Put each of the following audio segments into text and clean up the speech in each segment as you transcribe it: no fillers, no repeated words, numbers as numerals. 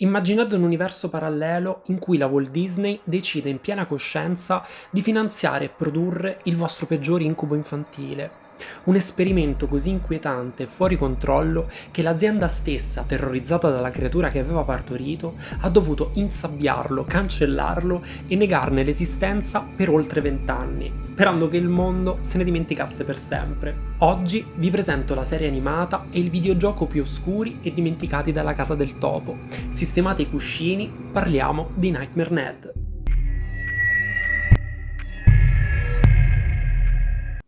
Immaginate un universo parallelo in cui la Walt Disney decide in piena coscienza di finanziare e produrre il vostro peggior incubo infantile. Un esperimento così inquietante e fuori controllo che l'azienda stessa, terrorizzata dalla creatura che aveva partorito, ha dovuto insabbiarlo, cancellarlo e negarne l'esistenza per oltre 20 anni, sperando che il mondo se ne dimenticasse per sempre. Oggi vi presento la serie animata e il videogioco più oscuri e dimenticati dalla Casa del Topo. Sistemate i cuscini, parliamo di Nightmare Ned.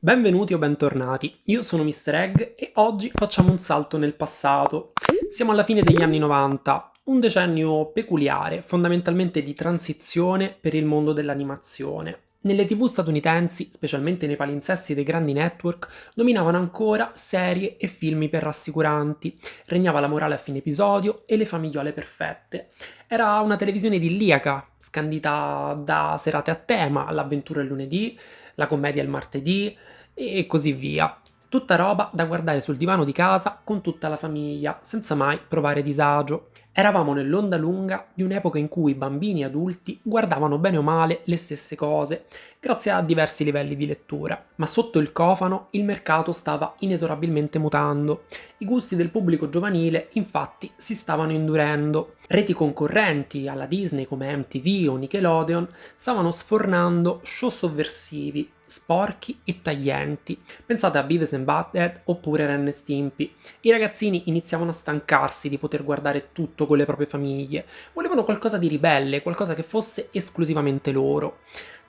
Benvenuti o bentornati, io sono Mr. Egg e oggi facciamo un salto nel passato. Siamo alla fine degli anni 90, un decennio peculiare, fondamentalmente di transizione per il mondo dell'animazione. Nelle TV statunitensi, specialmente nei palinsesti dei grandi network, dominavano ancora serie e film iperrassicuranti, regnava la morale a fine episodio e le famigliole perfette. Era una televisione idilliaca, scandita da serate a tema, l'avventura il lunedì, la commedia il martedì e così via. Tutta roba da guardare sul divano di casa con tutta la famiglia, senza mai provare disagio. Eravamo nell'onda lunga di un'epoca in cui bambini e adulti guardavano bene o male le stesse cose, grazie a diversi livelli di lettura. Ma sotto il cofano il mercato stava inesorabilmente mutando. I gusti del pubblico giovanile, infatti, si stavano indurendo. Reti concorrenti alla Disney come MTV o Nickelodeon stavano sfornando show sovversivi, sporchi e taglienti. Pensate a Beavis and Butthead oppure Ren e Stimpy. I ragazzini iniziavano a stancarsi di poter guardare tutto con le proprie famiglie. Volevano qualcosa di ribelle, qualcosa che fosse esclusivamente loro.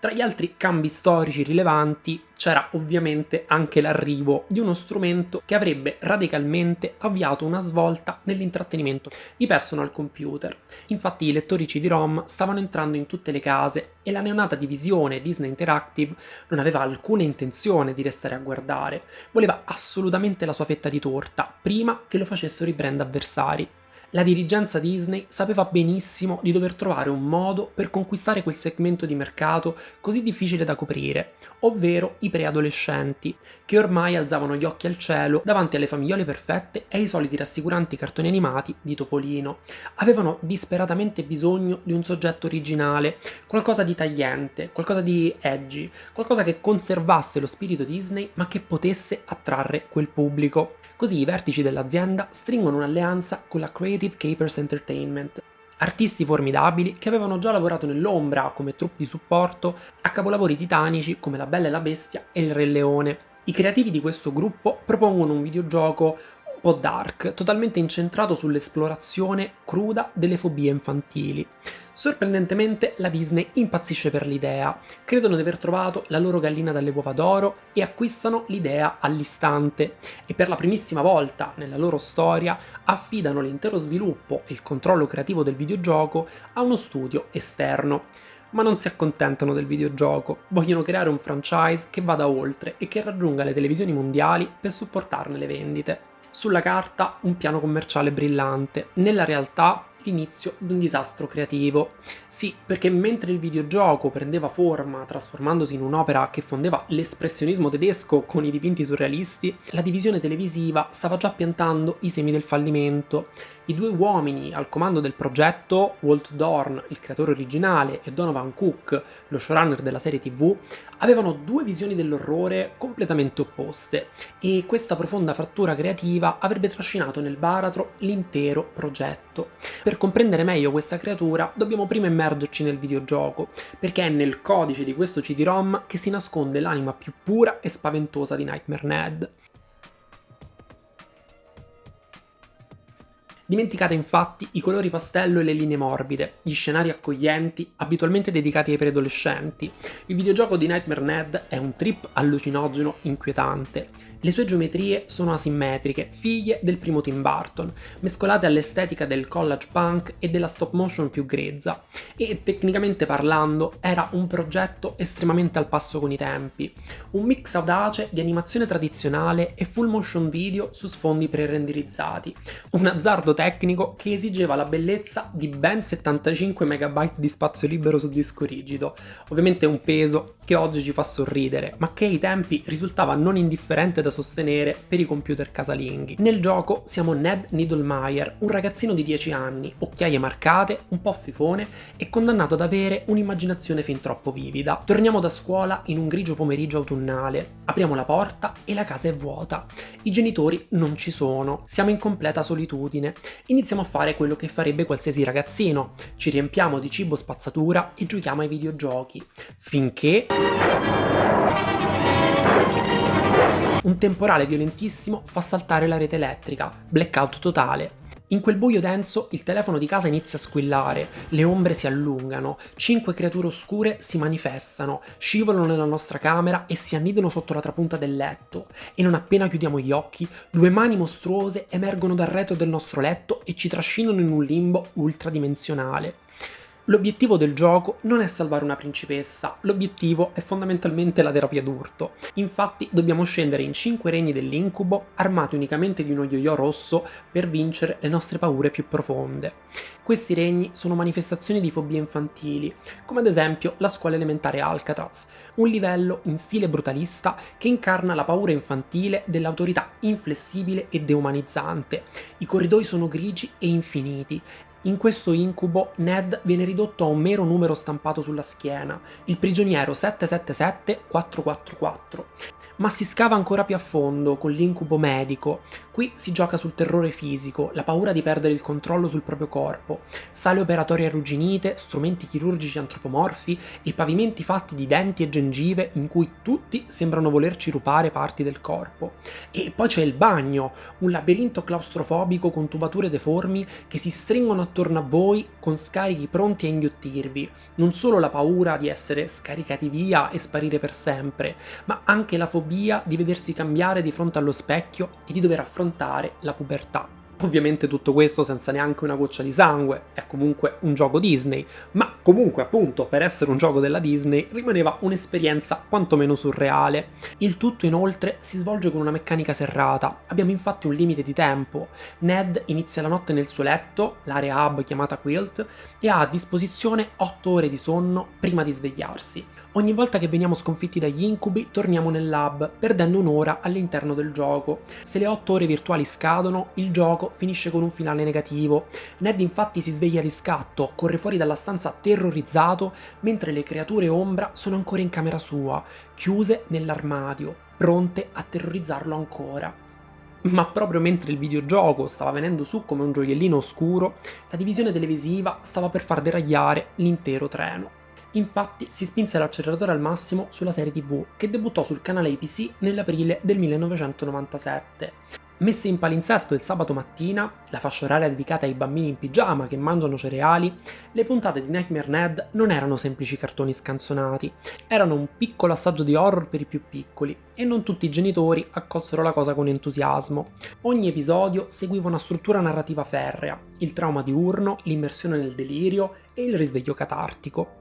Tra gli altri cambi storici rilevanti c'era ovviamente anche l'arrivo di uno strumento che avrebbe radicalmente avviato una svolta nell'intrattenimento, i personal computer. Infatti i lettori CD-ROM stavano entrando in tutte le case e la neonata divisione Disney Interactive non aveva alcuna intenzione di restare a guardare, voleva assolutamente la sua fetta di torta, prima che lo facessero i brand avversari. La dirigenza Disney sapeva benissimo di dover trovare un modo per conquistare quel segmento di mercato così difficile da coprire, ovvero i preadolescenti, che ormai alzavano gli occhi al cielo davanti alle famigliole perfette e ai soliti rassicuranti cartoni animati di Topolino. Avevano disperatamente bisogno di un soggetto originale, qualcosa di tagliente, qualcosa di edgy, qualcosa che conservasse lo spirito Disney ma che potesse attrarre quel pubblico. Così i vertici dell'azienda stringono un'alleanza con la Creative Capers Entertainment, artisti formidabili che avevano già lavorato nell'ombra come troupe di supporto a capolavori titanici come La Bella e la Bestia e Il Re Leone. I creativi di questo gruppo propongono un videogioco un po' dark, totalmente incentrato sull'esplorazione cruda delle fobie infantili. Sorprendentemente la Disney impazzisce per l'idea, credono di aver trovato la loro gallina dalle uova d'oro e acquistano l'idea all'istante e per la primissima volta nella loro storia affidano l'intero sviluppo e il controllo creativo del videogioco a uno studio esterno. Ma non si accontentano del videogioco, vogliono creare un franchise che vada oltre e che raggiunga le televisioni mondiali per supportarne le vendite. Sulla carta un piano commerciale brillante, nella realtà l'inizio di un disastro creativo. Sì, perché mentre il videogioco prendeva forma trasformandosi in un'opera che fondeva l'espressionismo tedesco con i dipinti surrealisti, la divisione televisiva stava già piantando i semi del fallimento. I due uomini al comando del progetto, Walt Dorn, il creatore originale, e Donovan Cook, lo showrunner della serie TV, avevano due visioni dell'orrore completamente opposte e questa profonda frattura creativa avrebbe trascinato nel baratro l'intero progetto. Per comprendere meglio questa creatura dobbiamo prima immergerci nel videogioco, perché è nel codice di questo CD-ROM che si nasconde l'anima più pura e spaventosa di Nightmare Ned. Dimenticate infatti i colori pastello e le linee morbide, gli scenari accoglienti, abitualmente dedicati ai preadolescenti. Il videogioco di Nightmare Ned è un trip allucinogeno inquietante. Le sue geometrie sono asimmetriche, figlie del primo Tim Burton, mescolate all'estetica del collage punk e della stop motion più grezza, e tecnicamente parlando era un progetto estremamente al passo con i tempi, un mix audace di animazione tradizionale e full motion video su sfondi pre-renderizzati, un azzardo tecnico che esigeva la bellezza di ben 75 MB di spazio libero su disco rigido, ovviamente un peso che oggi ci fa sorridere, ma che ai tempi risultava non indifferente da sostenere per i computer casalinghi. Nel gioco siamo Ned Needlemeyer, un ragazzino di 10 anni, occhiaie marcate, un po' fifone e condannato ad avere un'immaginazione fin troppo vivida. Torniamo da scuola in un grigio pomeriggio autunnale, apriamo la porta e la casa è vuota. I genitori non ci sono, siamo in completa solitudine. Iniziamo a fare quello che farebbe qualsiasi ragazzino, ci riempiamo di cibo spazzatura e giochiamo ai videogiochi, finché un temporale violentissimo fa saltare la rete elettrica, blackout totale. In quel buio denso il telefono di casa inizia a squillare, le ombre si allungano, 5 creature oscure si manifestano, scivolano nella nostra camera e si annidano sotto la trapunta del letto. E non appena chiudiamo gli occhi, 2 mani mostruose emergono dal retro del nostro letto e ci trascinano in un limbo ultradimensionale. L'obiettivo del gioco non è salvare una principessa, l'obiettivo è fondamentalmente la terapia d'urto. Infatti dobbiamo scendere in 5 regni dell'incubo, armati unicamente di uno yo-yo rosso, per vincere le nostre paure più profonde. Questi regni sono manifestazioni di fobie infantili, come ad esempio la scuola elementare Alcatraz, un livello in stile brutalista che incarna la paura infantile dell'autorità inflessibile e deumanizzante. I corridoi sono grigi e infiniti. In questo incubo Ned viene ridotto a un mero numero stampato sulla schiena, il prigioniero 777444. Ma si scava ancora più a fondo con l'incubo medico. Qui si gioca sul terrore fisico, la paura di perdere il controllo sul proprio corpo, sale operatorie arrugginite, strumenti chirurgici antropomorfi e pavimenti fatti di denti e gengive in cui tutti sembrano volerci rubare parti del corpo. E poi c'è il bagno, un labirinto claustrofobico con tubature deformi che si stringono attorno a voi con scarichi pronti a inghiottirvi. Non solo la paura di essere scaricati via e sparire per sempre, ma anche la fobia di vedersi cambiare di fronte allo specchio e di dover affrontare la pubertà. Ovviamente tutto questo senza neanche una goccia di sangue, è comunque un gioco Disney, ma comunque appunto per essere un gioco della Disney rimaneva un'esperienza quantomeno surreale. Il tutto inoltre si svolge con una meccanica serrata, abbiamo infatti un limite di tempo. Ned inizia la notte nel suo letto, l'area hub chiamata Quilt, e ha a disposizione 8 ore di sonno prima di svegliarsi. Ogni volta che veniamo sconfitti dagli incubi torniamo nel lab, perdendo un'ora all'interno del gioco. Se le 8 ore virtuali scadono, il gioco finisce con un finale negativo. Ned infatti si sveglia di scatto, corre fuori dalla stanza terrorizzato, mentre le creature ombra sono ancora in camera sua, chiuse nell'armadio, pronte a terrorizzarlo ancora. Ma proprio mentre il videogioco stava venendo su come un gioiellino oscuro, la divisione televisiva stava per far deragliare l'intero treno. Infatti si spinse l'acceleratore al massimo sulla serie TV, che debuttò sul canale ABC nell'aprile del 1997. Messe in palinsesto il sabato mattina, la fascia oraria dedicata ai bambini in pigiama che mangiano cereali, le puntate di Nightmare Ned non erano semplici cartoni scanzonati, erano un piccolo assaggio di horror per i più piccoli, e non tutti i genitori accolsero la cosa con entusiasmo. Ogni episodio seguiva una struttura narrativa ferrea, il trauma diurno, l'immersione nel delirio e il risveglio catartico.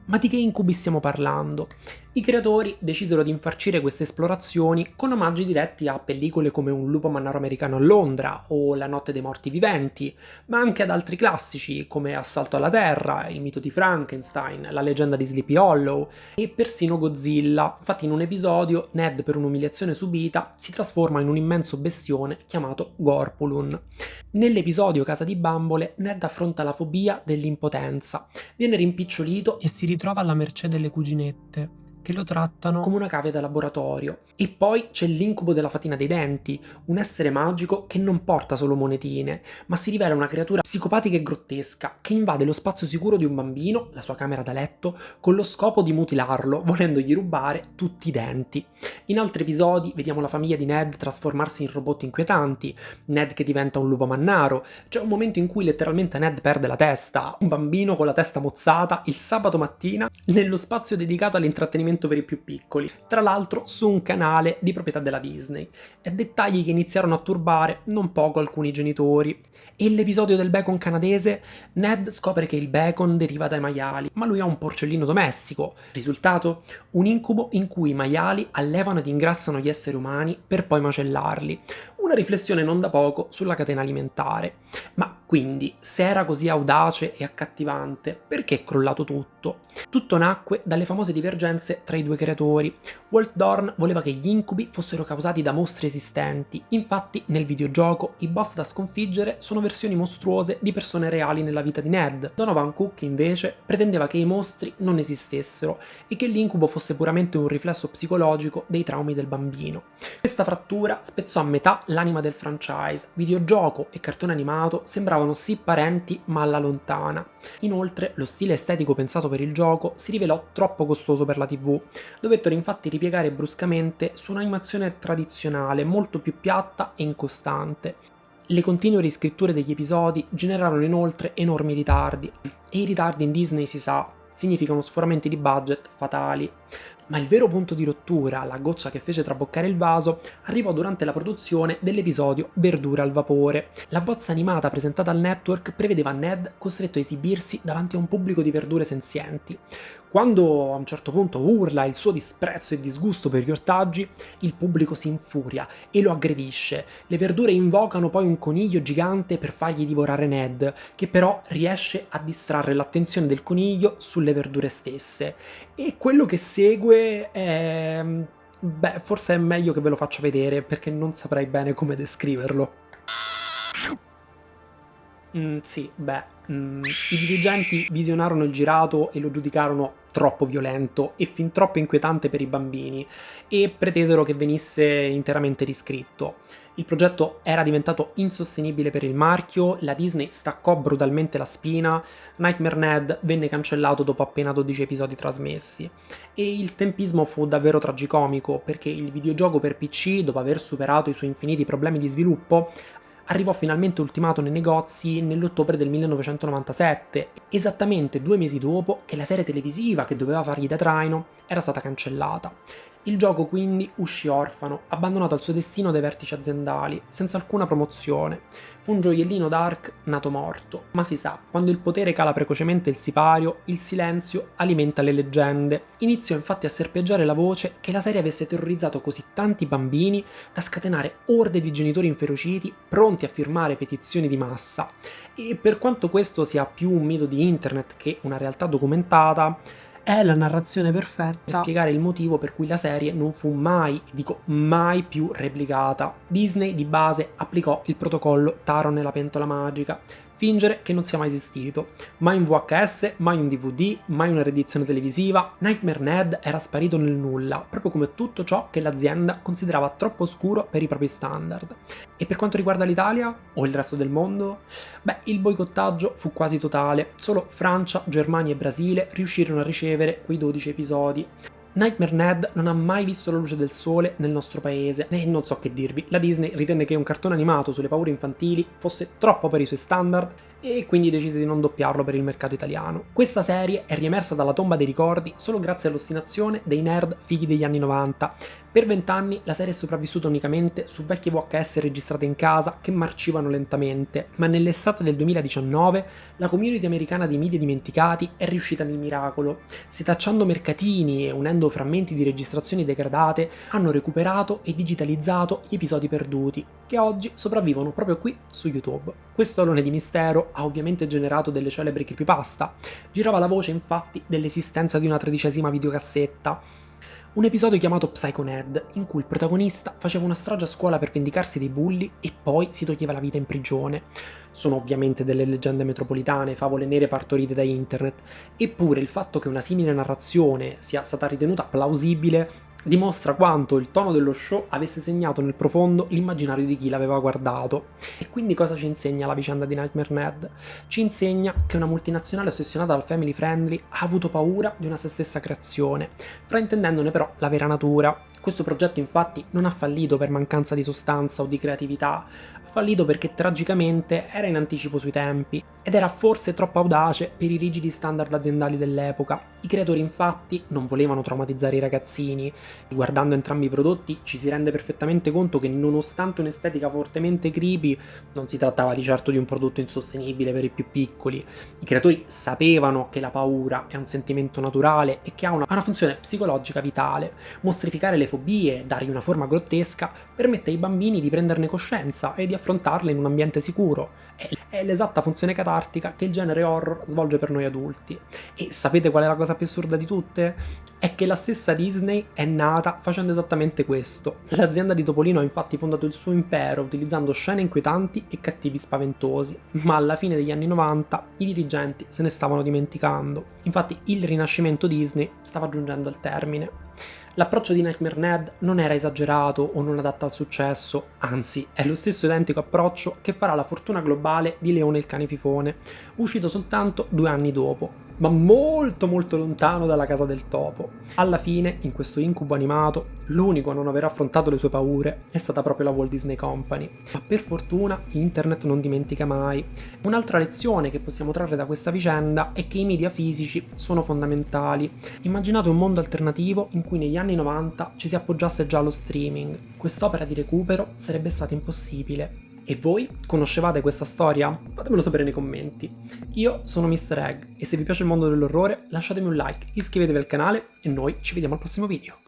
Ma di che incubi stiamo parlando? I creatori decisero di infarcire queste esplorazioni con omaggi diretti a pellicole come Un lupo mannaro americano a Londra o La notte dei morti viventi, ma anche ad altri classici come Assalto alla Terra, Il mito di Frankenstein, La leggenda di Sleepy Hollow e persino Godzilla. Infatti in un episodio Ned, per un'umiliazione subita, si trasforma in un immenso bestione chiamato Gorpulun. Nell'episodio Casa di bambole, Ned affronta la fobia dell'impotenza, viene rimpicciolito e si ritrova alla mercé delle cuginette, che lo trattano come una cavia da laboratorio. E poi c'è l'incubo della fatina dei denti, un essere magico che non porta solo monetine, ma si rivela una creatura psicopatica e grottesca che invade lo spazio sicuro di un bambino, la sua camera da letto, con lo scopo di mutilarlo, volendogli rubare tutti i denti. In altri episodi vediamo la famiglia di Ned trasformarsi in robot inquietanti, Ned che diventa un lupo mannaro, c'è un momento in cui letteralmente Ned perde la testa, un bambino con la testa mozzata, il sabato mattina, nello spazio dedicato all'intrattenimento per i più piccoli, tra l'altro su un canale di proprietà della Disney, e dettagli che iniziarono a turbare non poco alcuni genitori. E l'episodio del bacon canadese, Ned scopre che il bacon deriva dai maiali, ma lui ha un porcellino domestico. Risultato? Un incubo in cui i maiali allevano ed ingrassano gli esseri umani per poi macellarli. Una riflessione non da poco sulla catena alimentare. Ma quindi, se era così audace e accattivante, perché è crollato tutto? Tutto nacque dalle famose divergenze interesse tra i due creatori. Walt Dorn voleva che gli incubi fossero causati da mostri esistenti, infatti nel videogioco i boss da sconfiggere sono versioni mostruose di persone reali nella vita di Ned. Donovan Cook invece pretendeva che i mostri non esistessero e che l'incubo fosse puramente un riflesso psicologico dei traumi del bambino. Questa frattura spezzò a metà l'anima del franchise, videogioco e cartone animato sembravano sì parenti ma alla lontana. Inoltre lo stile estetico pensato per il gioco si rivelò troppo costoso per la TV, dovettero infatti ripiegare bruscamente su un'animazione tradizionale molto più piatta e incostante. Le continue riscritture degli episodi generarono inoltre enormi ritardi, e i ritardi in Disney si sa, significano sforamenti di budget fatali. Ma il vero punto di rottura, la goccia che fece traboccare il vaso, arrivò durante la produzione dell'episodio Verdure al vapore. La bozza animata presentata al network prevedeva Ned costretto a esibirsi davanti a un pubblico di verdure senzienti. Quando a un certo punto urla il suo disprezzo e disgusto per gli ortaggi, il pubblico si infuria e lo aggredisce. Le verdure invocano poi un coniglio gigante per fargli divorare Ned, che però riesce a distrarre l'attenzione del coniglio sulle verdure stesse. E quello che segue è... beh, forse è meglio che ve lo faccia vedere perché non saprei bene come descriverlo. I dirigenti visionarono il girato e lo giudicarono troppo violento e fin troppo inquietante per i bambini e pretesero che venisse interamente riscritto. Il progetto era diventato insostenibile per il marchio, la Disney staccò brutalmente la spina, Nightmare Ned venne cancellato dopo appena 12 episodi trasmessi. E il tempismo fu davvero tragicomico perché il videogioco per PC, dopo aver superato i suoi infiniti problemi di sviluppo, arrivò finalmente ultimato nei negozi nell'ottobre del 1997, esattamente 2 mesi dopo che la serie televisiva che doveva fargli da traino era stata cancellata. Il gioco quindi uscì orfano, abbandonato al suo destino dai vertici aziendali, senza alcuna promozione. Fu un gioiellino dark nato morto, ma si sa, quando il potere cala precocemente il sipario, il silenzio alimenta le leggende. Iniziò infatti a serpeggiare la voce che la serie avesse terrorizzato così tanti bambini da scatenare orde di genitori inferociti pronti a firmare petizioni di massa. E per quanto questo sia più un mito di internet che una realtà documentata, è la narrazione perfetta per spiegare il motivo per cui la serie non fu mai, dico mai più replicata. Disney di base applicò il protocollo Taro nella pentola magica, fingere che non sia mai esistito. Mai un VHS, mai un DVD, mai una riedizione televisiva. Nightmare Ned era sparito nel nulla, proprio come tutto ciò che l'azienda considerava troppo oscuro per i propri standard. E per quanto riguarda l'Italia, o il resto del mondo, beh, il boicottaggio fu quasi totale. Solo Francia, Germania e Brasile riuscirono a ricevere quei 12 episodi. Nightmare Ned non ha mai visto la luce del sole nel nostro paese e non so che dirvi, la Disney ritenne che un cartone animato sulle paure infantili fosse troppo per i suoi standard e quindi decise di non doppiarlo per il mercato italiano. Questa serie è riemersa dalla tomba dei ricordi solo grazie all'ostinazione dei nerd fighi degli anni 90. Per 20 anni la serie è sopravvissuta unicamente su vecchie VHS registrate in casa che marcivano lentamente, ma nell'estate del 2019 la community americana dei media dimenticati è riuscita nel miracolo. Setacciando mercatini e unendo frammenti di registrazioni degradate, hanno recuperato e digitalizzato gli episodi perduti, che oggi sopravvivono proprio qui su YouTube. Questo alone di mistero ha ovviamente generato delle celebri creepypasta. Girava la voce infatti dell'esistenza di una 13ª videocassetta. Un episodio chiamato Psycho Ned, in cui il protagonista faceva una strage a scuola per vendicarsi dei bulli e poi si toglieva la vita in prigione. Sono ovviamente delle leggende metropolitane, favole nere partorite da internet, eppure il fatto che una simile narrazione sia stata ritenuta plausibile dimostra quanto il tono dello show avesse segnato nel profondo l'immaginario di chi l'aveva guardato. E quindi cosa ci insegna la vicenda di Nightmare Ned? Ci insegna che una multinazionale ossessionata dal family friendly ha avuto paura di una se stessa creazione, fraintendendone però la vera natura. Questo progetto infatti non ha fallito per mancanza di sostanza o di creatività, ha fallito perché tragicamente era in anticipo sui tempi ed era forse troppo audace per i rigidi standard aziendali dell'epoca. I creatori infatti non volevano traumatizzare i ragazzini. Guardando entrambi i prodotti ci si rende perfettamente conto che nonostante un'estetica fortemente creepy non si trattava di certo di un prodotto insostenibile per i più piccoli. I creatori sapevano che la paura è un sentimento naturale e che ha una funzione psicologica vitale. Mostrificare le fobie, dargli una forma grottesca, permette ai bambini di prenderne coscienza e di affrontarle in un ambiente sicuro. È l'esatta funzione catartica che il genere horror svolge per noi adulti. E sapete qual è la cosa cosa più assurda di tutte? È che la stessa Disney è nata facendo esattamente questo. L'azienda di Topolino ha infatti fondato il suo impero utilizzando scene inquietanti e cattivi spaventosi, ma alla fine degli anni 90 i dirigenti se ne stavano dimenticando. Infatti il rinascimento Disney stava giungendo al termine. L'approccio di Nightmare Ned non era esagerato o non adatto al successo, anzi è lo stesso identico approccio che farà la fortuna globale di Leone il cane fifone, uscito soltanto 2 anni dopo, ma molto molto lontano dalla casa del topo. Alla fine, in questo incubo animato, l'unico a non aver affrontato le sue paure è stata proprio la Walt Disney Company. Ma per fortuna internet non dimentica mai. Un'altra lezione che possiamo trarre da questa vicenda è che i media fisici sono fondamentali. Immaginate un mondo alternativo in cui negli anni 90 ci si appoggiasse già allo streaming. Quest'opera di recupero sarebbe stata impossibile. E voi conoscevate questa storia? Fatemelo sapere nei commenti. Io sono Mr. Egg e se vi piace il mondo dell'orrore lasciatemi un like, iscrivetevi al canale e noi ci vediamo al prossimo video.